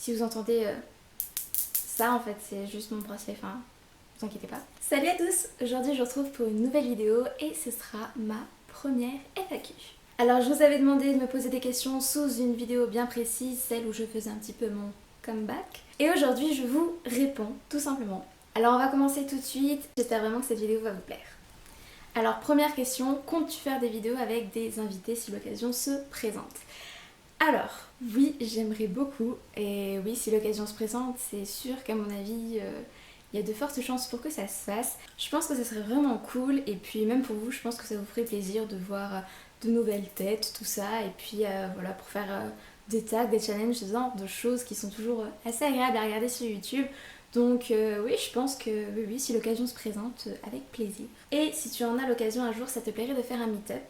Si vous entendez ça, en fait, c'est juste mon bracelet, enfin, vous inquiétez pas. Salut à tous, aujourd'hui je vous retrouve pour une nouvelle vidéo et ce sera ma première FAQ. Alors je vous avais demandé de me poser des questions sous une vidéo bien précise, celle où je faisais un petit peu mon comeback. Et aujourd'hui je vous réponds, tout simplement. Alors on va commencer tout de suite, j'espère vraiment que cette vidéo va vous plaire. Alors première question, comptes-tu faire des vidéos avec des invités si l'occasion se présente? Alors, oui, j'aimerais beaucoup, et oui, si l'occasion se présente, c'est sûr qu'à mon avis, il y a de fortes chances pour que ça se fasse. Je pense que ça serait vraiment cool, et puis même pour vous, je pense que ça vous ferait plaisir de voir de nouvelles têtes, tout ça, et puis voilà, pour faire des tags, des challenges, ce genre de choses qui sont toujours assez agréables à regarder sur YouTube. Donc oui, je pense que oui, si l'occasion se présente, avec plaisir. Et si tu en as l'occasion un jour, ça te plairait de faire un meet-up?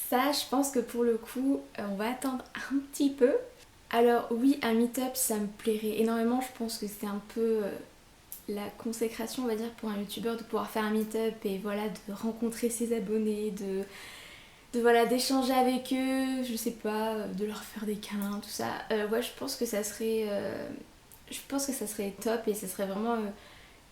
Ça, je pense que pour le coup, on va attendre un petit peu. Alors oui, un meet-up, ça me plairait énormément. Je pense que c'est un peu la consécration, on va dire, pour un youtubeur de pouvoir faire un meet-up et voilà, de rencontrer ses abonnés, voilà, d'échanger avec eux, je sais pas, de leur faire des câlins, tout ça. Ouais, je pense que ça serait top et ça serait vraiment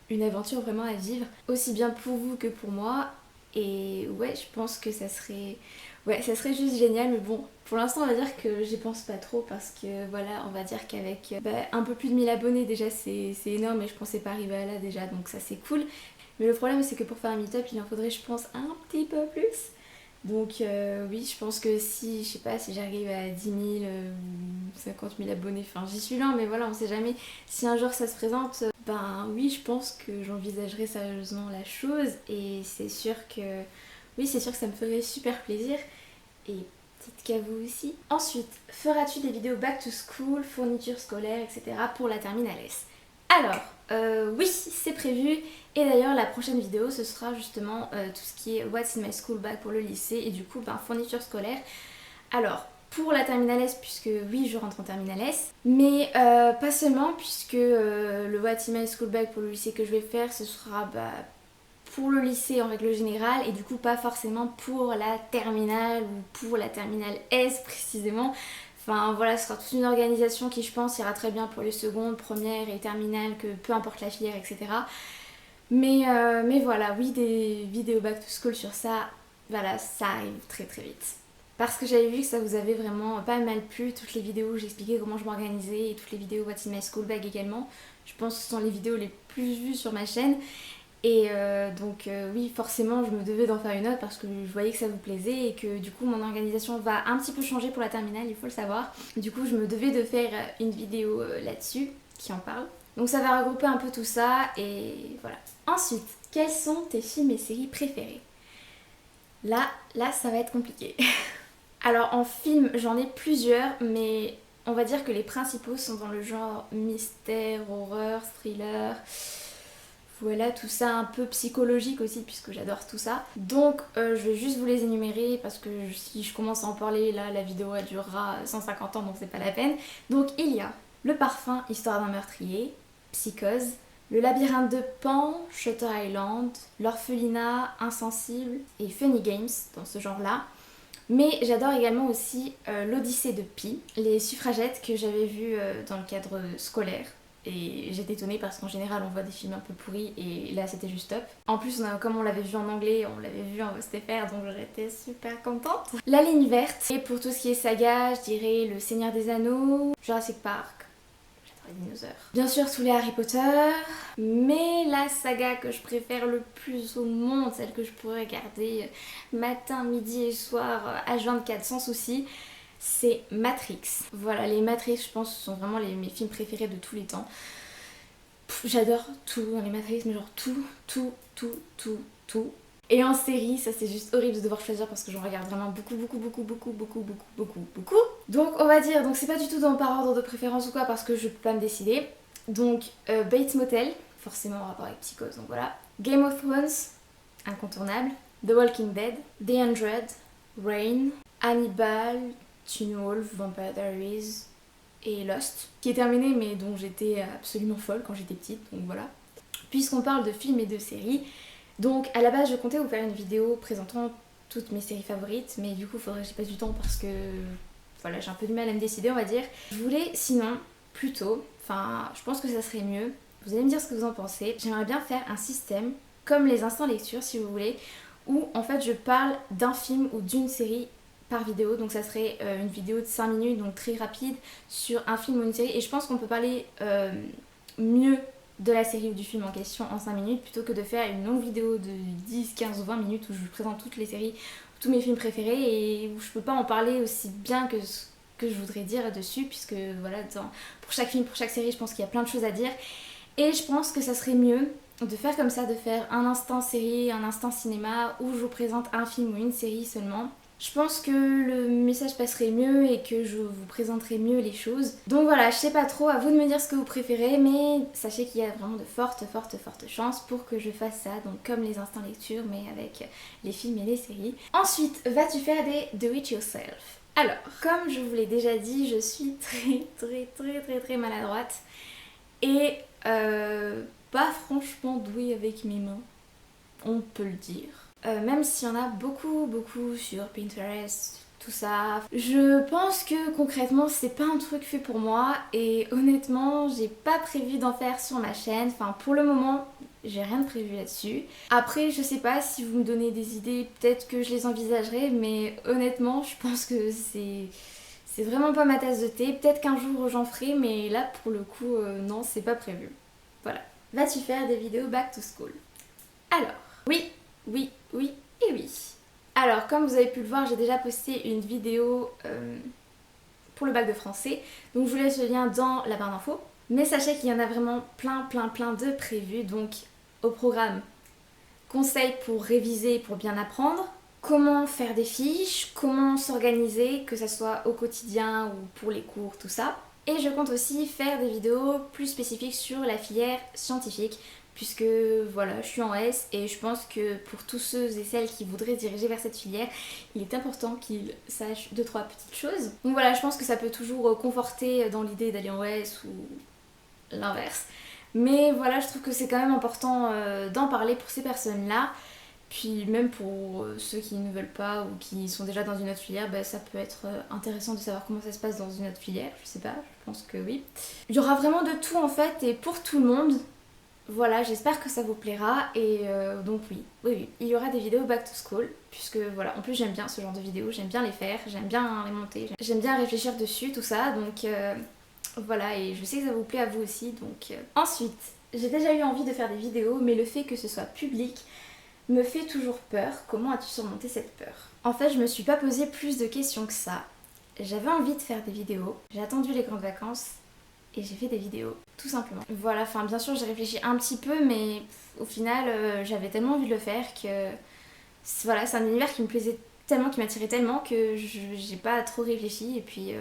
une aventure vraiment à vivre, aussi bien pour vous que pour moi. Et ouais, je pense que ça serait... Ouais, ça serait juste génial, mais bon, pour l'instant, on va dire que j'y pense pas trop parce que voilà, on va dire qu'avec un peu plus de 1000 abonnés, déjà c'est énorme et je pensais pas arriver à là déjà, donc ça c'est cool. Mais le problème, c'est que pour faire un meet-up, il en faudrait, je pense, un petit peu plus. Donc oui, je pense que si, je sais pas, si j'arrive à 10 000, 50 000 abonnés, enfin j'y suis là, mais voilà, on sait jamais. Si un jour ça se présente, ben oui, je pense que j'envisagerai sérieusement la chose et c'est sûr que... Oui, c'est sûr que ça me ferait super plaisir. Et peut-être qu'à vous aussi. Ensuite, feras-tu des vidéos back to school, fournitures scolaires, etc. pour la terminale S? Alors, oui, c'est prévu. Et d'ailleurs, la prochaine vidéo, ce sera justement tout ce qui est What's in my school bag pour le lycée. Et du coup, fournitures scolaires. Alors, pour la terminale S, puisque oui, je rentre en terminale S. Mais pas seulement, puisque le What's in my school bag pour le lycée que je vais faire, ce sera... pour le lycée en règle générale et du coup pas forcément pour la terminale ou pour la terminale S précisément. Enfin voilà, ce sera toute une organisation qui je pense ira très bien pour les secondes, premières et terminales, que peu importe la filière, etc. Mais voilà, oui, des vidéos back to school sur ça, voilà, ça arrive très très vite. Parce que j'avais vu que ça vous avait vraiment pas mal plu, toutes les vidéos où j'expliquais comment je m'organisais et toutes les vidéos What's in my school bag également. Je pense que ce sont les vidéos les plus vues sur ma chaîne. Et donc oui, forcément je me devais d'en faire une autre parce que je voyais que ça vous plaisait et que du coup mon organisation va un petit peu changer pour la terminale, il faut le savoir. Du coup je me devais de faire une vidéo là-dessus qui en parle. Donc ça va regrouper un peu tout ça et voilà. Ensuite, quels sont tes films et séries préférés? Là ça va être compliqué. Alors en film j'en ai plusieurs, mais on va dire que les principaux sont dans le genre mystère, horreur, thriller... Voilà, tout ça un peu psychologique aussi puisque j'adore tout ça. Donc je vais juste vous les énumérer parce que si je commence à en parler là, la vidéo elle durera 150 ans donc c'est pas la peine. Donc il y a Le Parfum, Histoire d'un meurtrier, Psychose, Le Labyrinthe de Pan, Shutter Island, L'Orphelinat, Insensible et Funny Games dans ce genre là. Mais j'adore également aussi L'Odyssée de Pi, les suffragettes que j'avais vues dans le cadre scolaire. Et j'étais étonnée parce qu'en général on voit des films un peu pourris et là c'était juste top. En plus comme on l'avait vu en anglais, on l'avait vu en VSTFR donc j'étais super contente. La ligne verte. Et pour tout ce qui est saga, je dirais Le Seigneur des Anneaux, Jurassic Park, j'adore les dinosaures. Bien sûr tous les Harry Potter, mais la saga que je préfère le plus au monde, celle que je pourrais regarder matin, midi et soir H24 sans souci, c'est Matrix. Voilà, les Matrix, je pense, sont vraiment mes films préférés de tous les temps. J'adore tout dans les Matrix, mais genre tout. Et en série, ça c'est juste horrible de devoir choisir parce que j'en regarde vraiment beaucoup. Donc on va dire, donc c'est pas du tout par ordre de préférence ou quoi parce que je peux pas me décider. Donc Bates Motel, forcément en rapport avec Psychose, donc voilà. Game of Thrones, incontournable. The Walking Dead, The 100, Rain, Hannibal, Teen Wolf, Vampire Diaries et Lost, qui est terminé mais dont j'étais absolument folle quand j'étais petite, donc voilà. Puisqu'on parle de films et de séries, donc à la base je comptais vous faire une vidéo présentant toutes mes séries favorites, mais du coup faudrait que j'y passe du temps parce que voilà, j'ai un peu du mal à me décider, on va dire. Je voulais sinon plutôt, enfin je pense que ça serait mieux, vous allez me dire ce que vous en pensez, j'aimerais bien faire un système comme les instants lecture si vous voulez, où en fait je parle d'un film ou d'une série par vidéo, donc ça serait une vidéo de 5 minutes, donc très rapide, sur un film ou une série, et je pense qu'on peut parler mieux de la série ou du film en question en 5 minutes plutôt que de faire une longue vidéo de 10, 15 ou 20 minutes où je vous présente toutes les séries, tous mes films préférés et où je peux pas en parler aussi bien que ce que je voudrais dire dessus, puisque voilà, pour chaque film, pour chaque série, je pense qu'il y a plein de choses à dire. Et je pense que ça serait mieux de faire comme ça, de faire un instant série, un instant cinéma où je vous présente un film ou une série seulement. Je pense que le message passerait mieux et que je vous présenterai mieux les choses. Donc voilà, je sais pas trop, à vous de me dire ce que vous préférez, mais sachez qu'il y a vraiment de fortes chances pour que je fasse ça, donc comme les instants lecture, mais avec les films et les séries. Ensuite, vas-tu faire des do it yourself? Alors, comme je vous l'ai déjà dit, je suis très maladroite et pas franchement douée avec mes mains, on peut le dire. Même s'il y en a beaucoup sur Pinterest, tout ça. Je pense que concrètement c'est pas un truc fait pour moi et honnêtement j'ai pas prévu d'en faire sur ma chaîne. Enfin pour le moment j'ai rien de prévu là-dessus. Après je sais pas si vous me donnez des idées, peut-être que je les envisagerai, mais honnêtement je pense que c'est vraiment pas ma tasse de thé. Peut-être qu'un jour j'en ferai, mais là pour le coup non, c'est pas prévu. Voilà. Vas-tu faire des vidéos back to school? Alors, oui et oui. Alors, comme vous avez pu le voir, j'ai déjà posté une vidéo pour le bac de français. Donc, je vous laisse le lien dans la barre d'infos. Mais sachez qu'il y en a vraiment plein de prévus. Donc, au programme, conseils pour réviser, pour bien apprendre. Comment faire des fiches, comment s'organiser, que ce soit au quotidien ou pour les cours, tout ça. Et je compte aussi faire des vidéos plus spécifiques sur la filière scientifique, puisque voilà, je suis en S et je pense que pour tous ceux et celles qui voudraient se diriger vers cette filière, il est important qu'ils sachent 2-3 petites choses. Donc voilà, je pense que ça peut toujours conforter dans l'idée d'aller en S ou l'inverse. Mais voilà, je trouve que c'est quand même important d'en parler pour ces personnes-là. Puis même pour ceux qui ne veulent pas ou qui sont déjà dans une autre filière, bah, ça peut être intéressant de savoir comment ça se passe dans une autre filière, je sais pas, je pense que oui. Il y aura vraiment de tout en fait et pour tout le monde. Voilà, j'espère que ça vous plaira et donc oui, il y aura des vidéos back to school puisque voilà, en plus j'aime bien ce genre de vidéos, j'aime bien les faire, j'aime bien les monter, j'aime bien réfléchir dessus, tout ça, donc voilà, et je sais que ça vous plaît à vous aussi, donc ensuite, j'ai déjà eu envie de faire des vidéos, mais le fait que ce soit public me fait toujours peur. Comment as-tu surmonté cette peur? En fait, je me suis pas posé plus de questions que ça. J'avais envie de faire des vidéos, j'ai attendu les grandes vacances et j'ai fait des vidéos, tout simplement. Voilà, enfin bien sûr j'ai réfléchi un petit peu, mais au final j'avais tellement envie de le faire que voilà, c'est un univers qui me plaisait tellement, qui m'attirait tellement que j'ai pas trop réfléchi et puis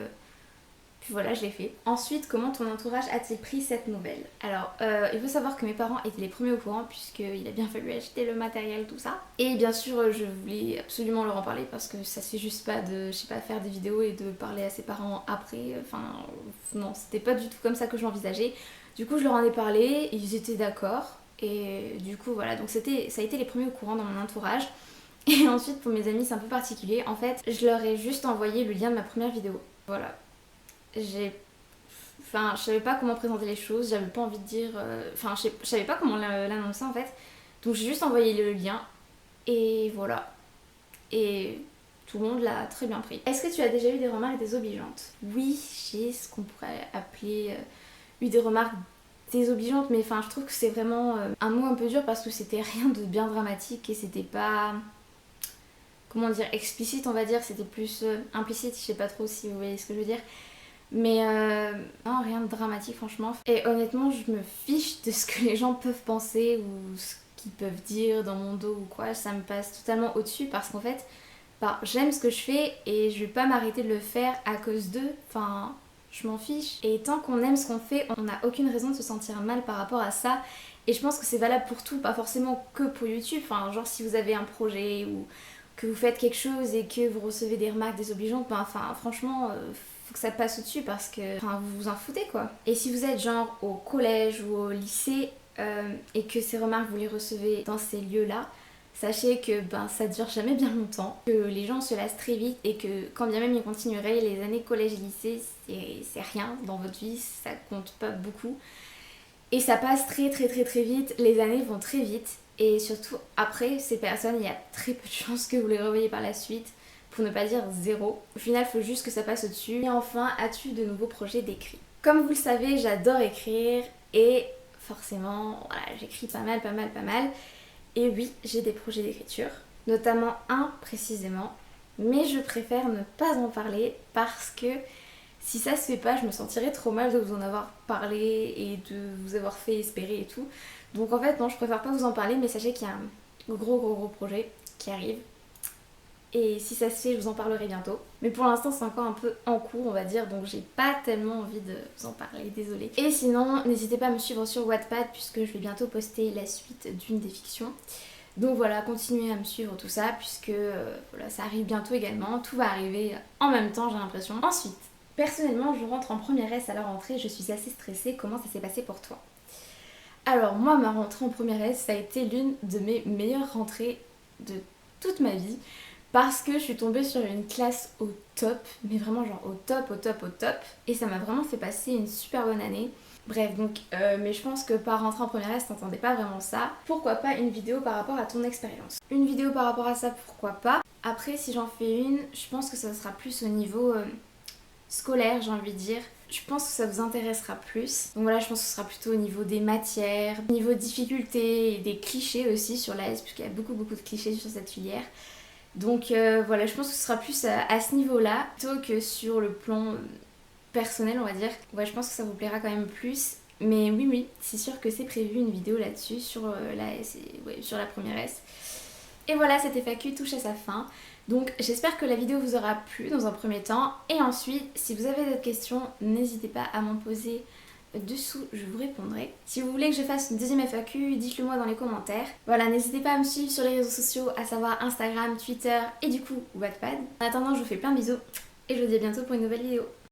voilà, je l'ai fait. Ensuite, comment ton entourage a-t-il pris cette nouvelle? Alors, il faut savoir que mes parents étaient les premiers au courant puisqu'il a bien fallu acheter le matériel, tout ça. Et bien sûr, je voulais absolument leur en parler parce que ça se fait juste pas de, je sais pas, faire des vidéos et de parler à ses parents après. Enfin, non, c'était pas du tout comme ça que je l'envisageais. Du coup, je leur en ai parlé, ils étaient d'accord. Et du coup, voilà, donc ça a été les premiers au courant dans mon entourage. Et ensuite, pour mes amis, c'est un peu particulier. En fait, je leur ai juste envoyé le lien de ma première vidéo. Voilà. Enfin, je savais pas comment présenter les choses, j'avais pas envie de dire... Enfin, je savais pas comment l'annoncer en fait. Donc j'ai juste envoyé le lien et voilà. Et tout le monde l'a très bien pris. Est-ce que tu as déjà eu des remarques désobligeantes? Oui, j'ai ce qu'on pourrait appeler eu des remarques désobligeantes, mais enfin je trouve que c'est vraiment un mot un peu dur parce que c'était rien de bien dramatique et c'était pas... Comment dire, explicite on va dire, c'était plus implicite, je sais pas trop si vous voyez ce que je veux dire. Mais non, rien de dramatique franchement. Et honnêtement, je me fiche de ce que les gens peuvent penser ou ce qu'ils peuvent dire dans mon dos ou quoi. Ça me passe totalement au-dessus parce qu'en fait, bah, j'aime ce que je fais et je vais pas m'arrêter de le faire à cause d'eux. Enfin, je m'en fiche. Et tant qu'on aime ce qu'on fait, on n'a aucune raison de se sentir mal par rapport à ça. Et je pense que c'est valable pour tout, pas forcément que pour YouTube. Enfin, genre si vous avez un projet ou que vous faites quelque chose et que vous recevez des remarques désobligeantes, ben, enfin, franchement... faut que ça passe au-dessus parce que vous vous en foutez quoi. Et si vous êtes genre au collège ou au lycée et que ces remarques vous les recevez dans ces lieux-là, Sachez que ça dure jamais bien longtemps, que les gens se lassent très vite et que quand bien même ils continueraient, les années collège et lycée, c'est rien dans votre vie, ça compte pas beaucoup. Et ça passe très très très très vite, les années vont très vite. Et surtout après, ces personnes, il y a très peu de chances que vous les revoyez par la suite, pour ne pas dire zéro. Au final, il faut juste que ça passe au-dessus. Et enfin, as-tu de nouveaux projets d'écrit? Comme vous le savez, j'adore écrire et forcément, voilà, j'écris pas mal, pas mal, pas mal. Et oui, j'ai des projets d'écriture, notamment un précisément, mais je préfère ne pas en parler parce que si ça se fait pas, je me sentirais trop mal de vous en avoir parlé et de vous avoir fait espérer et tout. Donc en fait, non, je préfère pas vous en parler, mais sachez qu'il y a un gros projet qui arrive. Et si ça se fait, je vous en parlerai bientôt. Mais pour l'instant, c'est encore un peu en cours, on va dire, donc j'ai pas tellement envie de vous en parler, désolée. Et sinon, n'hésitez pas à me suivre sur Wattpad, puisque je vais bientôt poster la suite d'une des fictions. Donc voilà, continuez à me suivre tout ça, puisque voilà, ça arrive bientôt également. Tout va arriver en même temps, j'ai l'impression. Ensuite, personnellement, je rentre en première S à la rentrée, je suis assez stressée. Comment ça s'est passé pour toi? Alors moi, ma rentrée en première S, ça a été l'une de mes meilleures rentrées de toute ma vie. Parce que je suis tombée sur une classe au top, mais vraiment genre au top, au top, au top. Et ça m'a vraiment fait passer une super bonne année. Bref, donc, mais je pense que par rentrer en première S, t'entendais pas vraiment ça. Pourquoi pas une vidéo par rapport à ton expérience? Une vidéo par rapport à ça, pourquoi pas? Après, si j'en fais une, je pense que ça sera plus au niveau scolaire, j'ai envie de dire. Je pense que ça vous intéressera plus. Donc voilà, je pense que ce sera plutôt au niveau des matières, au niveau difficulté et des clichés aussi sur l'AS, puisqu'il y a beaucoup de clichés sur cette filière. Donc voilà, je pense que ce sera plus à ce niveau-là, plutôt que sur le plan personnel, on va dire. Ouais, je pense que ça vous plaira quand même plus. Mais oui, c'est sûr que c'est prévu une vidéo là-dessus, sur la S et ouais, sur la première S. Et voilà, cette FAQ touche à sa fin. Donc j'espère que la vidéo vous aura plu dans un premier temps. Et ensuite, si vous avez d'autres questions, n'hésitez pas à m'en poser dessous, je vous répondrai. Si vous voulez que je fasse une deuxième FAQ, dites-le moi dans les commentaires. Voilà, n'hésitez pas à me suivre sur les réseaux sociaux, à savoir Instagram, Twitter et du coup Wattpad. En attendant, je vous fais plein de bisous et je vous dis à bientôt pour une nouvelle vidéo.